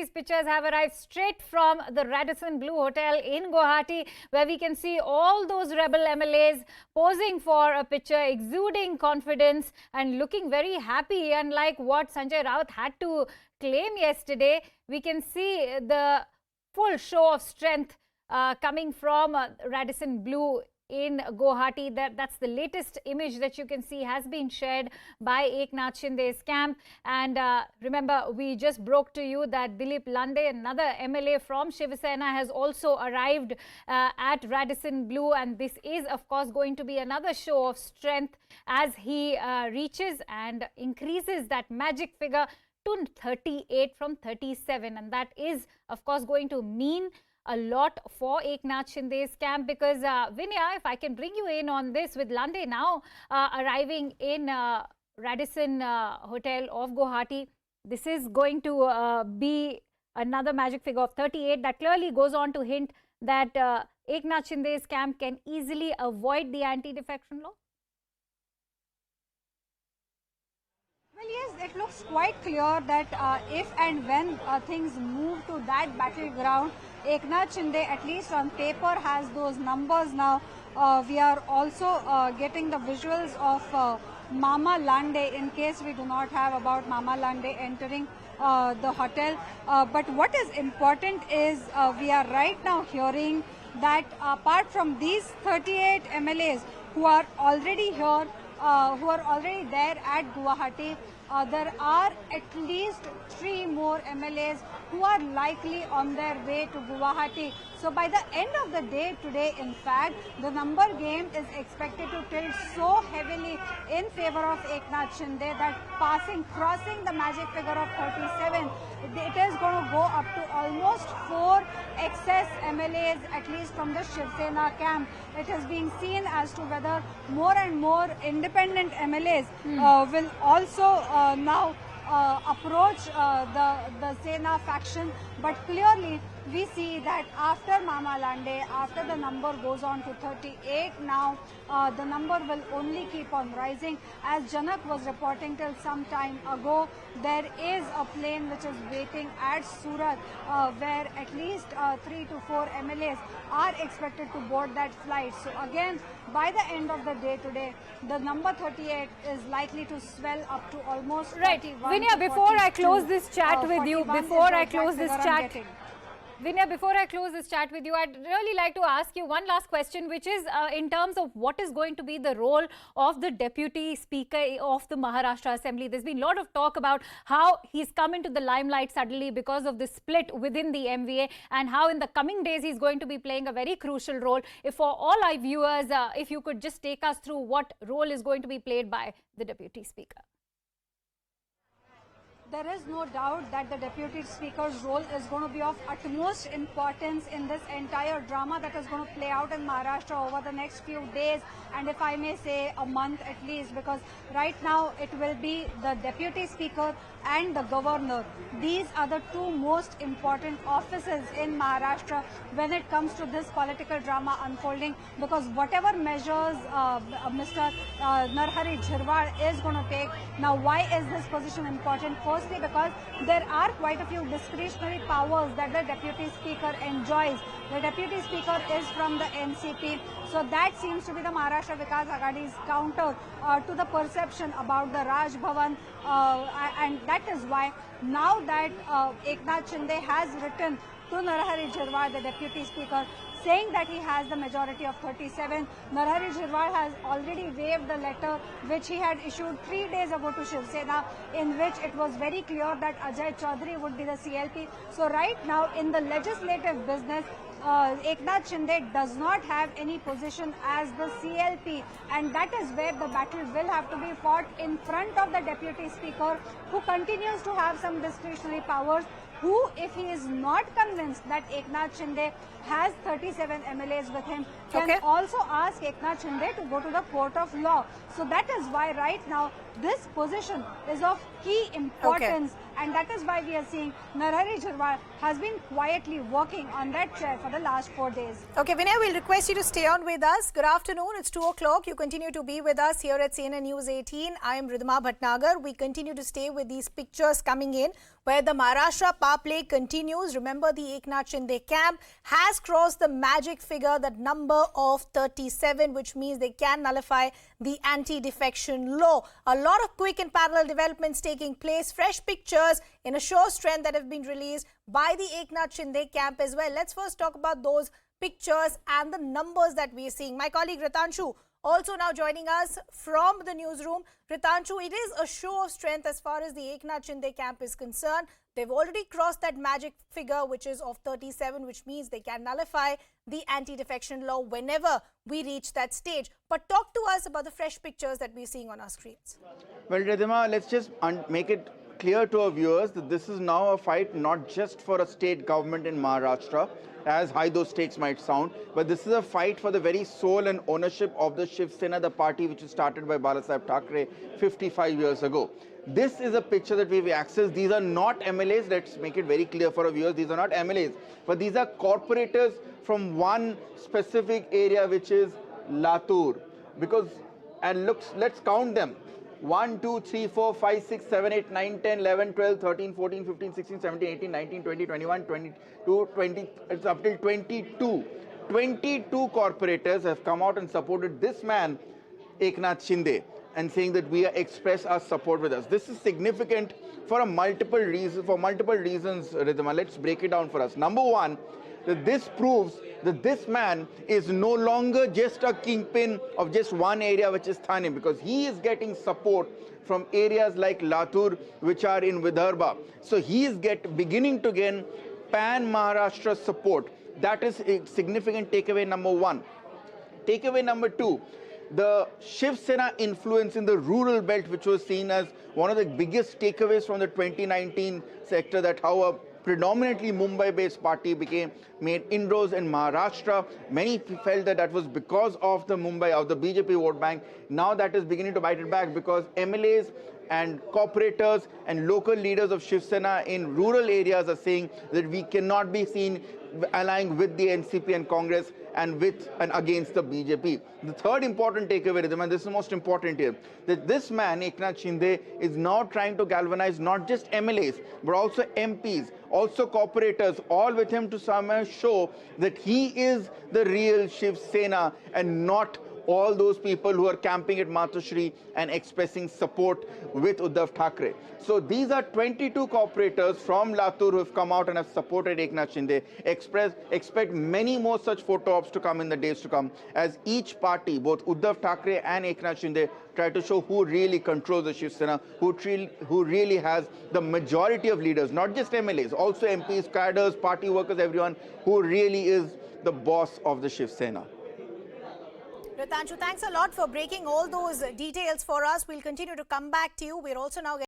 these pictures have arrived straight from the Radisson Blu Hotel in Guwahati, where we can see all those rebel MLAs posing for a picture, exuding confidence and looking very happy. Unlike what Sanjay Raut had to claim yesterday, we can see the full show of strength coming from Radisson Blu in Guwahati. That's the latest image that you can see has been shared by Eknath Shinde's camp. And remember, we just broke to you that Dilip Lande, another MLA from Shiv Sena, has also arrived at Radisson Blu, and this is of course going to be another show of strength as he reaches and increases that magic figure to 38 from 37, and that is of course going to mean a lot for Eknath Shinde's camp, because Vinaya, if I can bring you in on this, with Lande now arriving in Radisson Hotel of Guwahati, this is going to be another magic figure of 38. That clearly goes on to hint that Eknath Shinde's camp can easily avoid the anti-defection law. Well, yes, it looks quite clear that if and when things move to that battleground, Eknath Shinde, at least on paper, has those numbers now. We are also getting the visuals of Mama Lande, in case we do not have about Mama Lande entering the hotel. But what is important is we are right now hearing that apart from these 38 MLAs who are already here, who are already there at Guwahati, there are at least 3 more MLAs who are likely on their way to Guwahati. So by the end of the day today, in fact, the number game is expected to tilt so heavily in favor of Eknath Shinde that crossing the magic figure of 37, it is going to go up to almost 4 excess MLAs, at least from the Shiv Sena camp. It is being seen as to whether more and more independent MLAs will also now approach the Sena faction. But clearly we see that after Mama Lande, after the number goes on to 38 now, the number will only keep on rising. As Janak was reporting till some time ago, there is a plane which is waiting at Surat, where at least 3 to 4 MLAs are expected to board that flight. So again, by the end of the day today, the number 38 is likely to swell up to almost 41. Vinaya, before I close this chat with you, Vinaya, before I close this chat with you, I'd really like to ask you one last question, which is in terms of what is going to be the role of the Deputy Speaker of the Maharashtra Assembly. There's been a lot of talk about how he's come into the limelight suddenly because of the split within the MVA, and how in the coming days he's going to be playing a very crucial role. If for all our viewers, if you could just take us through what role is going to be played by the Deputy Speaker. There is no doubt that the Deputy Speaker's role is going to be of utmost importance in this entire drama that is going to play out in Maharashtra over the next few days, and if I may say a month at least, because right now it will be the Deputy Speaker and the Governor. These are the 2 most important offices in Maharashtra when it comes to this political drama unfolding, because whatever measures Mr. Narhari Jhirwal is going to take. Now, why is this position important? Firstly, because there are quite a few discretionary powers that the Deputy Speaker enjoys. The Deputy Speaker is from the NCP, so that seems to be the Maharashtra Vikas Aghadi's counter to the perception about the Raj Bhavan, and that is why now that Eknath Shinde has written to Narhari Jhirwal, the Deputy Speaker, saying that he has the majority of 37. Narhari Jhirwal has already waived the letter which he had issued 3 days ago to Shiv Sena, in which it was very clear that Ajay Chaudhary would be the CLP. So right now in the legislative business, Eknath Shinde does not have any position as the CLP, and that is where the battle will have to be fought in front of the Deputy Speaker, who continues to have some discretionary powers, who, if he is not convinced that Eknath Shinde has 37 MLAs with him, can also ask Eknath Shinde to go to the court of law. So that is why right now this position is of key importance and that is why we are seeing Narhari Jharwal has been quietly working on that chair for the last 4 days. Okay, Vinay, we'll request you to stay on with us. Good afternoon. It's 2 o'clock. You continue to be with us here at CNN News 18. I am Ridhima Bhatnagar. We continue to stay with these pictures coming in where the Maharashtra power play continues. Remember, the Eknath Shinde camp has crossed the magic figure, that number of 37, which means they can nullify the anti-defection law. A lot of quick and parallel developments taking place. Fresh pictures in a show strength that have been released by the Eknath Shinde camp as well. Let's first talk about those pictures and the numbers that we are seeing. My colleague Ritanshu also now joining us from the newsroom. Ritanshu, it is a show of strength as far as the Eknath Shinde camp is concerned. They've already crossed that magic figure, which is of 37, which means they can nullify the anti-defection law whenever we reach that stage. But talk to us about the fresh pictures that we're seeing on our screens. Well, Ridhima, let's just make it clear to our viewers that this is now a fight not just for a state government in Maharashtra, as high those stakes might sound, but this is a fight for the very soul and ownership of the Shiv Sena, the party which was started by Balasaheb Thackeray 55 years ago. This is a picture that we've accessed. These are not MLAs. Let's make it very clear for our viewers. These are not MLAs, but these are corporators from one specific area, which is Latur. Because, and let's count them. 1, 2, 3, 4, 5, 6, 7, 8, 9, 10, 11, 12, 13, 14, 15, 16, 17, 18, 19, 20, 21, 22, 20, it's up till 22. 22 corporators have come out and supported this man, Eknath Shinde, and saying that we express our support with us. This is significant for multiple reasons, Ridhima. Let's break it down for us. Number one, that this proves that this man is no longer just a kingpin of just one area, which is Thane, because he is getting support from areas like Latur, which are in Vidarbha. So he is beginning to gain pan-Maharashtra support. That is a significant takeaway number one. Takeaway number two, the Shiv Sena influence in the rural belt, which was seen as one of the biggest takeaways from the 2019 sector, that how a predominantly Mumbai-based party made inroads in Maharashtra. Many felt that was because of the BJP vote bank. Now that is beginning to bite it back, because MLAs and corporators and local leaders of Shiv Sena in rural areas are saying that we cannot be seen allying with the NCP and Congress and against the BJP. The third important takeaway, and this is the most important here, that this man, Eknath Shinde, is now trying to galvanize not just MLAs, but also MPs, also corporators, all with him to somehow show that he is the real Shiv Sena and not all those people who are camping at Matushri and expressing support with Uddhav Thackeray. So these are 22 corporators from Latur who have come out and have supported Eknath Shinde. Expect many more such photo ops to come in the days to come, as each party, both Uddhav Thackeray and Eknath Shinde, try to show who really controls the Shiv Sena, who really has the majority of leaders, not just MLAs, also MPs, cadres, party workers, everyone, who really is the boss of the Shiv Sena. Ritanshu, thanks a lot for breaking all those details for us. We'll continue to come back to you. We're also now